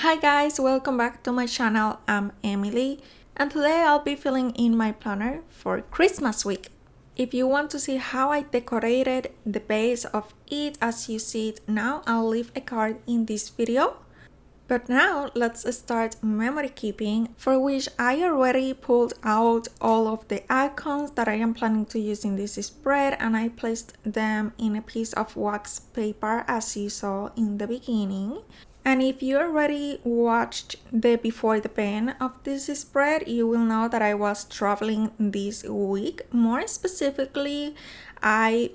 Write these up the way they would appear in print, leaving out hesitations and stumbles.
Hi guys, welcome back to my channel. I'm Emily and today I'll be filling in my planner for Christmas week. If you want to see how I decorated the base of it as you see it now, I'll leave a card in this video. But now let's start memory keeping, for which I already pulled out all of the icons that I am planning to use in this spread, and I placed them in a piece of wax paper as you saw in the beginning. And if you already watched the before the pen of this spread, you will know that I was traveling this week. More specifically, I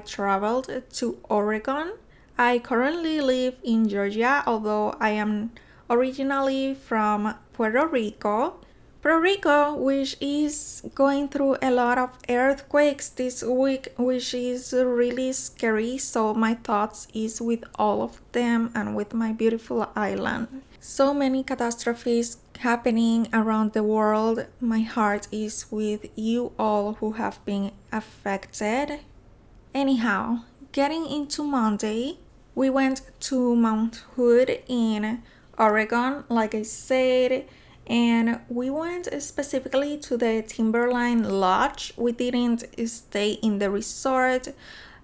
traveled to Oregon. I currently live in Georgia, although I am originally from Puerto Rico. Puerto Rico, which is going through a lot of earthquakes this week, which is really scary, so my thoughts is with all of them and with my beautiful island. So many catastrophes happening around the world. My heart is with you all who have been affected. Anyhow, getting into Monday, we went to Mount Hood in Oregon, like I said, and we went specifically to the Timberline Lodge. We didn't stay in the resort,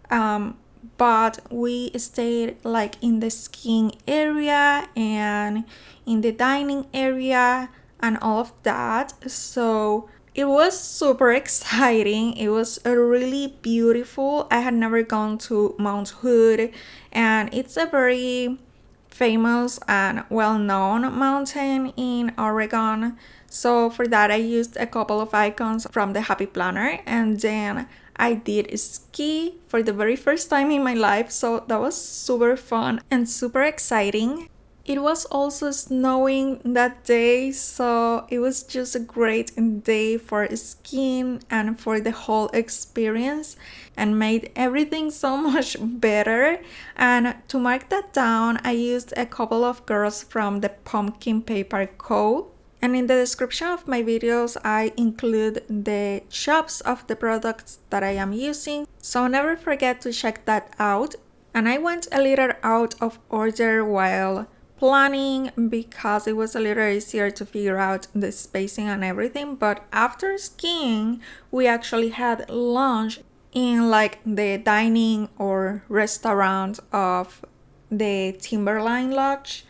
but we stayed like in the skiing area and in the dining area and all of that. So it was super exciting. It was really beautiful. I had never gone to Mount Hood, and it's a very famous and well-known mountain in Oregon. So for that, I used a couple of icons from the Happy Planner, and then I did ski for the very first time in my life. So that was super fun and super exciting. It was also snowing that day, so it was just a great day for skiing and for the whole experience, and made everything so much better. And to mark that down, I used a couple of girls from the Pumpkin Paper Co. And in the description of my videos, I include the shops of the products that I am using, so never forget to check that out. And I went a little out of order while planning because it was a little easier to figure out the spacing and everything, but after skiing we actually had lunch in like the dining or restaurant of the Timberline Lodge,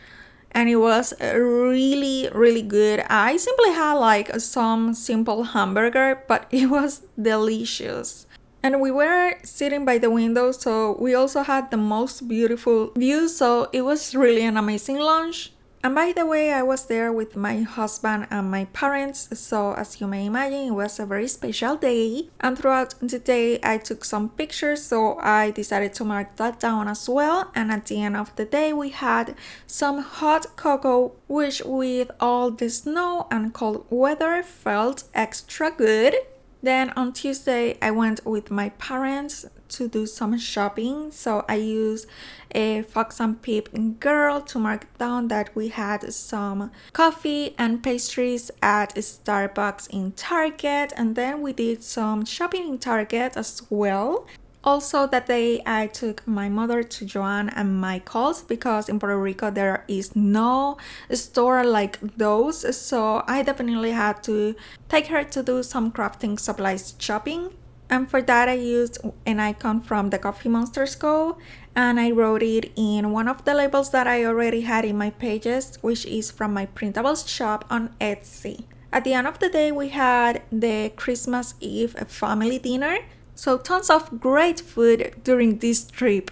and it was really good. I simply had like some simple hamburger, but it was delicious. And we were sitting by the window, so we also had the most beautiful view, so it was really an amazing lunch. And by the way, I was there with my husband and my parents, so as you may imagine, it was a very special day. And throughout the day, I took some pictures, so I decided to mark that down as well. And at the end of the day, we had some hot cocoa, which with all the snow and cold weather felt extra good. Then on Tuesday, I went with my parents to do some shopping. So I used a Fox and Pip girl to mark down that we had some coffee and pastries at Starbucks in Target. And then we did some shopping in Target as well. Also that day, I took my mother to Joann and Michael's because in Puerto Rico there is no store like those, so I definitely had to take her to do some crafting supplies shopping. And for that I used an icon from the Coffee Monsters Co. and I wrote it in one of the labels that I already had in my pages, which is from my printables shop on Etsy. At the end of the day, we had the Christmas Eve family dinner. So tons of great food during this trip.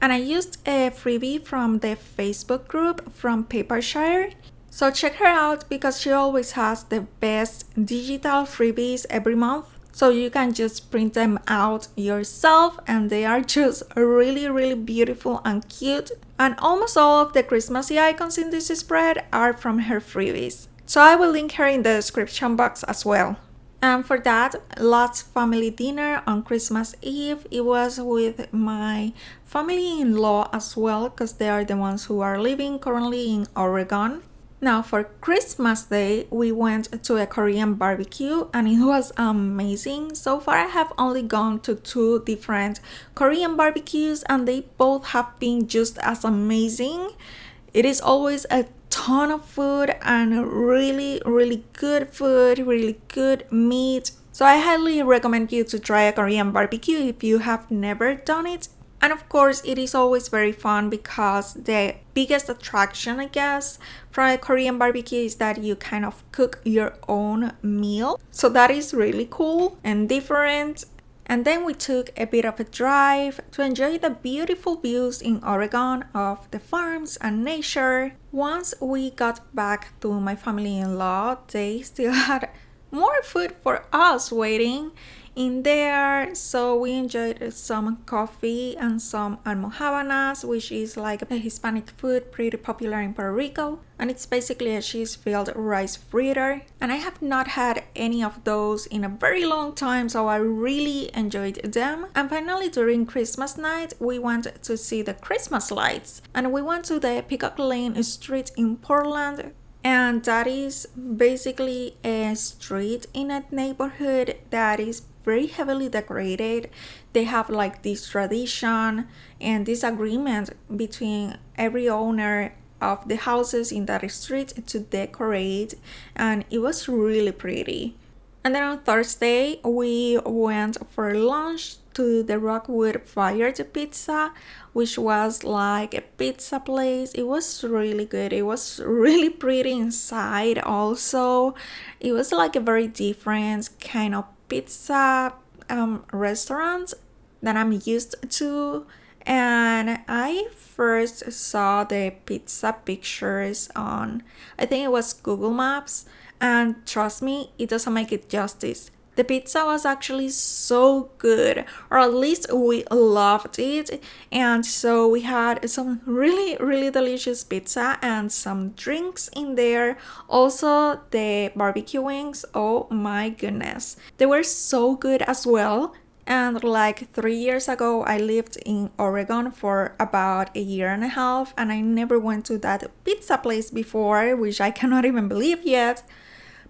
And I used a freebie from the Facebook group from Papershire. So check her out because she always has the best digital freebies every month. So you can just print them out yourself and they are just really beautiful and cute. And almost all of the Christmassy icons in this spread are from her freebies. So I will link her in the description box as well. And for that last family dinner on Christmas Eve, it was with my family-in-law as well because they are the ones who are living currently in Oregon. Now for Christmas Day, we went to a Korean barbecue and it was amazing. So far I have only gone to 2 different Korean barbecues and they both have been just as amazing. It is always a ton of food and really, really good food, really good meat. So I highly recommend you to try a Korean barbecue if you have never done it. And of course, it is always very fun because the biggest attraction, I guess, from a Korean barbecue is that you kind of cook your own meal. So that is really cool and different. And then we took a bit of a drive to enjoy the beautiful views in Oregon of the farms and nature. Once we got back to my family-in-law, they still had more food for us waiting in there, so we enjoyed some coffee and some almojábanas, which is like a Hispanic food pretty popular in Puerto Rico, and it's basically a cheese-filled rice fritter, and I have not had any of those in a very long time, so I really enjoyed them. And finally, during Christmas night, we went to see the Christmas lights, and we went to the Peacock Lane Street in Portland. And that is basically a street in a neighborhood that is very heavily decorated. They have like this tradition and this agreement between every owner of the houses in that street to decorate, and it was really pretty. And then on Thursday, we went for lunch to the Rockwood Fired Pizza, which was like a pizza place. It was really good. It was really pretty inside also. It was like a very different kind of pizza restaurant that I'm used to. And I first saw the pizza pictures on, I think it was Google Maps. And trust me, it doesn't make it justice. The pizza was actually so good, or at least we loved it. And so we had some really, really delicious pizza and some drinks in there. Also, the barbecue wings, oh my goodness. They were so good as well. And like 3 years ago, I lived in Oregon for about a year and a half, and I never went to that pizza place before, which I cannot even believe yet,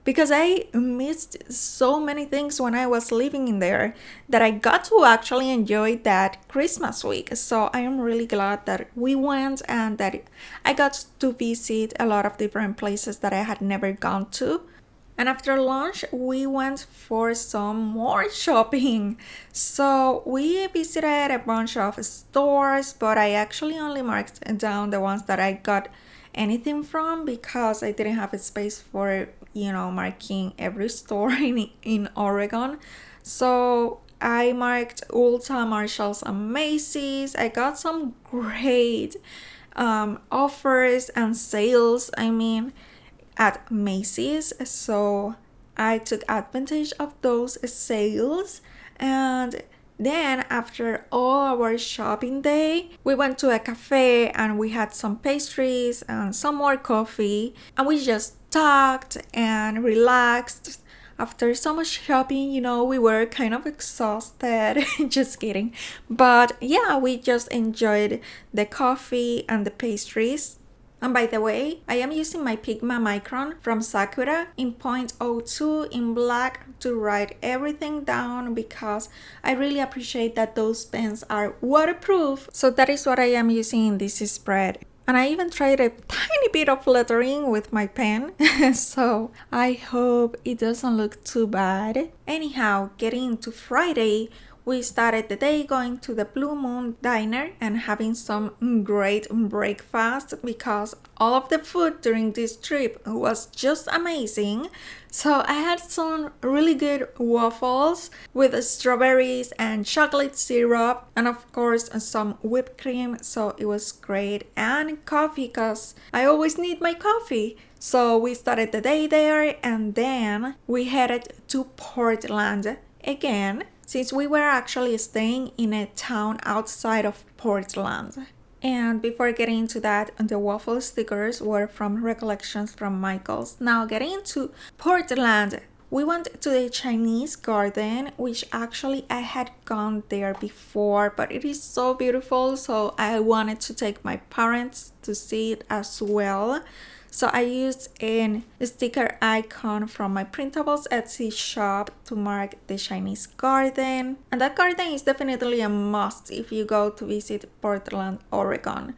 because I missed so many things when I was living in there that I got to actually enjoy that Christmas week. So I am really glad that we went and that I got to visit a lot of different places that I had never gone to. And after lunch, we went for some more shopping. So we visited a bunch of stores, but I actually only marked down the ones that I got anything from because I didn't have a space for, marking every store in Oregon. So I marked Ulta, Marshalls, and Macy's. I got some great offers and sales, at Macy's. So I took advantage of those sales. And then after all our shopping day, we went to a cafe and we had some pastries and some more coffee, and we just talked and relaxed. After so much shopping, we were kind of exhausted. Just kidding. But yeah, we just enjoyed the coffee and the pastries. And by the way, I am using my Pigma Micron from Sakura in 0.02 in black to write everything down because I really appreciate that those pens are waterproof. So that is what I am using in this spread. And I even tried a tiny bit of lettering with my pen, so I hope it doesn't look too bad. Anyhow, getting into Friday, we started the day going to the Blue Moon Diner and having some great breakfast because all of the food during this trip was just amazing. So I had some really good waffles with strawberries and chocolate syrup, and of course some whipped cream, so it was great, and coffee because I always need my coffee. So we started the day there, and then we headed to Portland again, since we were actually staying in a town outside of Portland. And before getting into that, the waffle stickers were from Recollections from Michael's. Now getting into Portland, we went to the Chinese garden, which actually I had gone there before, but it is so beautiful, so I wanted to take my parents to see it as well. So I used a sticker icon from my printables Etsy shop to mark the Chinese garden. And that garden is definitely a must if you go to visit Portland, Oregon.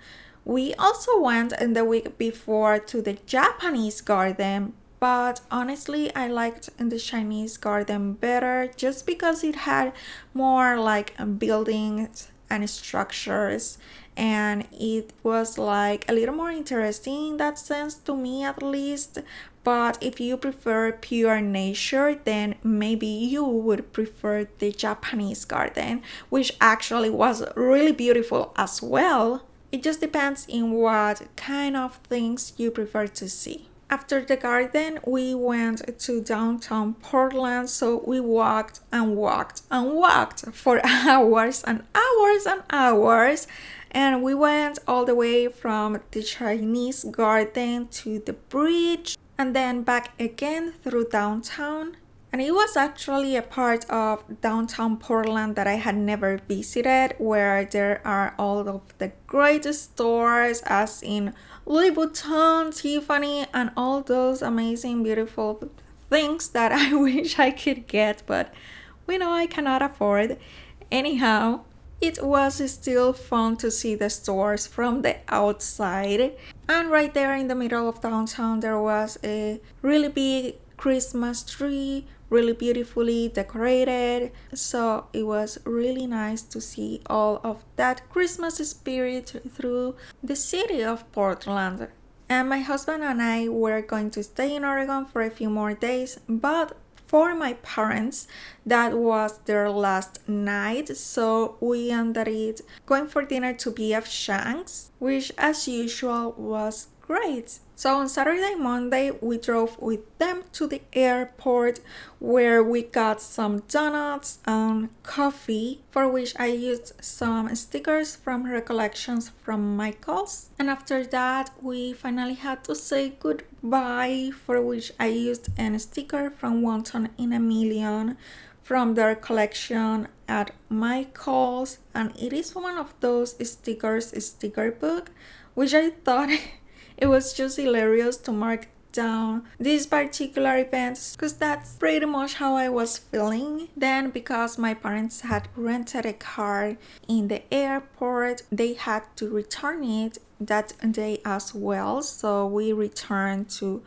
We also went in the week before to the Japanese garden, but honestly I liked the Chinese garden better just because it had more like buildings and structures, and it was like a little more interesting in that sense, to me at least. But if you prefer pure nature, then maybe you would prefer the Japanese garden, which actually was really beautiful as well. It just depends in what kind of things you prefer to see. After the garden, we went to downtown Portland, so we walked and walked and walked for hours and hours and hours. And we went all the way from the Chinese garden to the bridge and then back again through downtown. And it was actually a part of downtown Portland that I had never visited, where there are all of the great stores, as in Louis Vuitton, Tiffany, and all those amazing, beautiful things that I wish I could get, but we know I cannot afford. Anyhow, it was still fun to see the stores from the outside. And right there in the middle of downtown, there was a really big Christmas tree, really beautifully decorated. So it was really nice to see all of that Christmas spirit through the city of Portland. And my husband and I were going to stay in Oregon for a few more days, but for my parents, that was their last night, so we ended it going for dinner to B.F. Shanks, which as usual was great. So on Saturday, Monday, we drove with them to the airport, where we got some donuts and coffee, for which I used some stickers from recollections from Michael's. And after that, we finally had to say goodbye, for which I used a sticker from One in a Million from their collection at Michael's. And it is one of those stickers sticker book, which I thought it was just hilarious to mark down this particular event, because that's pretty much how I was feeling. Then, because my parents had rented a car in the airport, they had to return it that day as well. So we returned to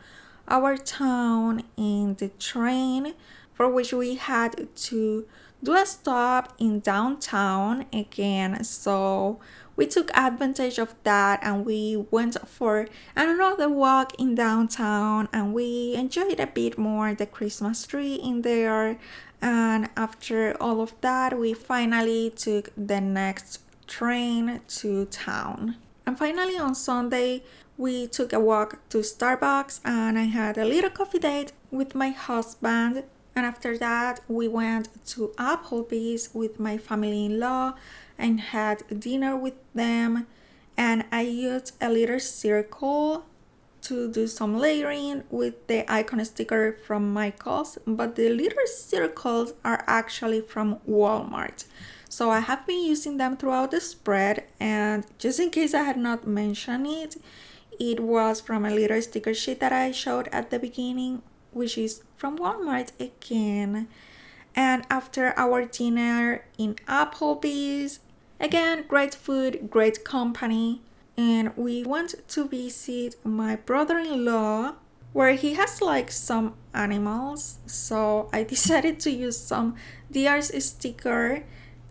our town in the train, for which we had to do a stop in downtown again. So we took advantage of that and we went for another walk in downtown, and we enjoyed a bit more the Christmas tree in there. And after all of that, we finally took the next train to town. And finally on Sunday, we took a walk to Starbucks and I had a little coffee date with my husband. And after that, we went to Applebee's with my family-in-law and had dinner with them. And I used a little circle to do some layering with the icon sticker from Michael's, but the little circles are actually from Walmart. So I have been using them throughout the spread, and just in case I had not mentioned it, it was from a little sticker sheet that I showed at the beginning, which is from Walmart again. And after our dinner in Applebee's, again, great food, great company, and we went to visit my brother-in-law, where he has like some animals. So I decided to use some deer's sticker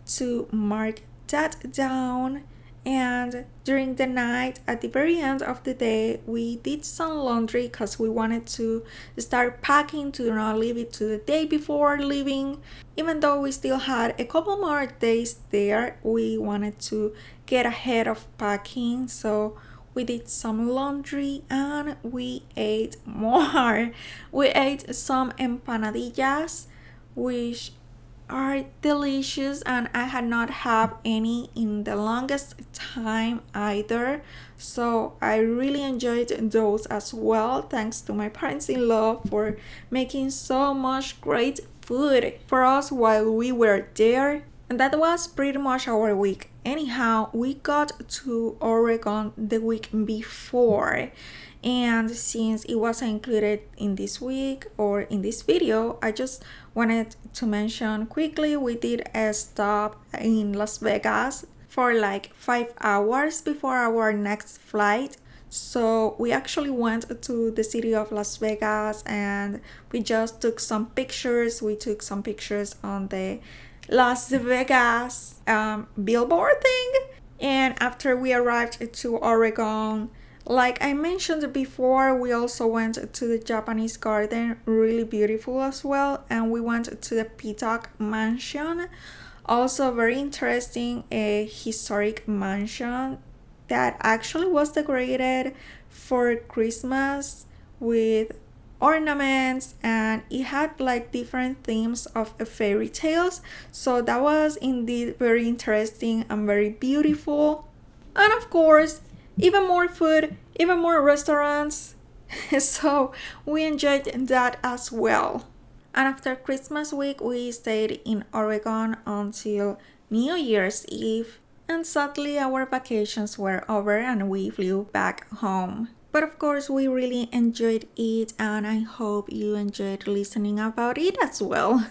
to mark that down. And during the night, at the very end of the day, we did some laundry because we wanted to start packing to not leave it to the day before leaving. Even though we still had a couple more days there, we wanted to get ahead of packing. So we did some laundry and we ate more. We ate some empanadillas, which are delicious, and I had not had any in the longest time either, so I really enjoyed those as well. Thanks to my parents-in-law for making so much great food for us while we were there. And that was pretty much our week. Anyhow, we got to Oregon the week before, and since it wasn't included in this week or in this video, I just wanted to mention quickly we did a stop in Las Vegas for like 5 hours before our next flight. So we actually went to the city of Las Vegas and we just took some pictures. We took some pictures on the Las Vegas billboard thing. And after we arrived to Oregon, like I mentioned before, we also went to the Japanese garden, really beautiful as well. And we went to the Peacock Mansion, also very interesting, a historic mansion that actually was decorated for Christmas with ornaments, and it had like different themes of fairy tales. So that was indeed very interesting and very beautiful. And of course, even more food, even more restaurants. So we enjoyed that as well. And after Christmas week, we stayed in Oregon until New Year's Eve. And sadly, our vacations were over and we flew back home. But of course, we really enjoyed it, and I hope you enjoyed listening about it as well.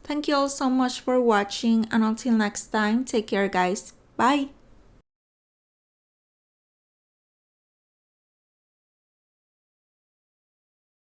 Thank you all so much for watching, and until next time, take care guys. Bye!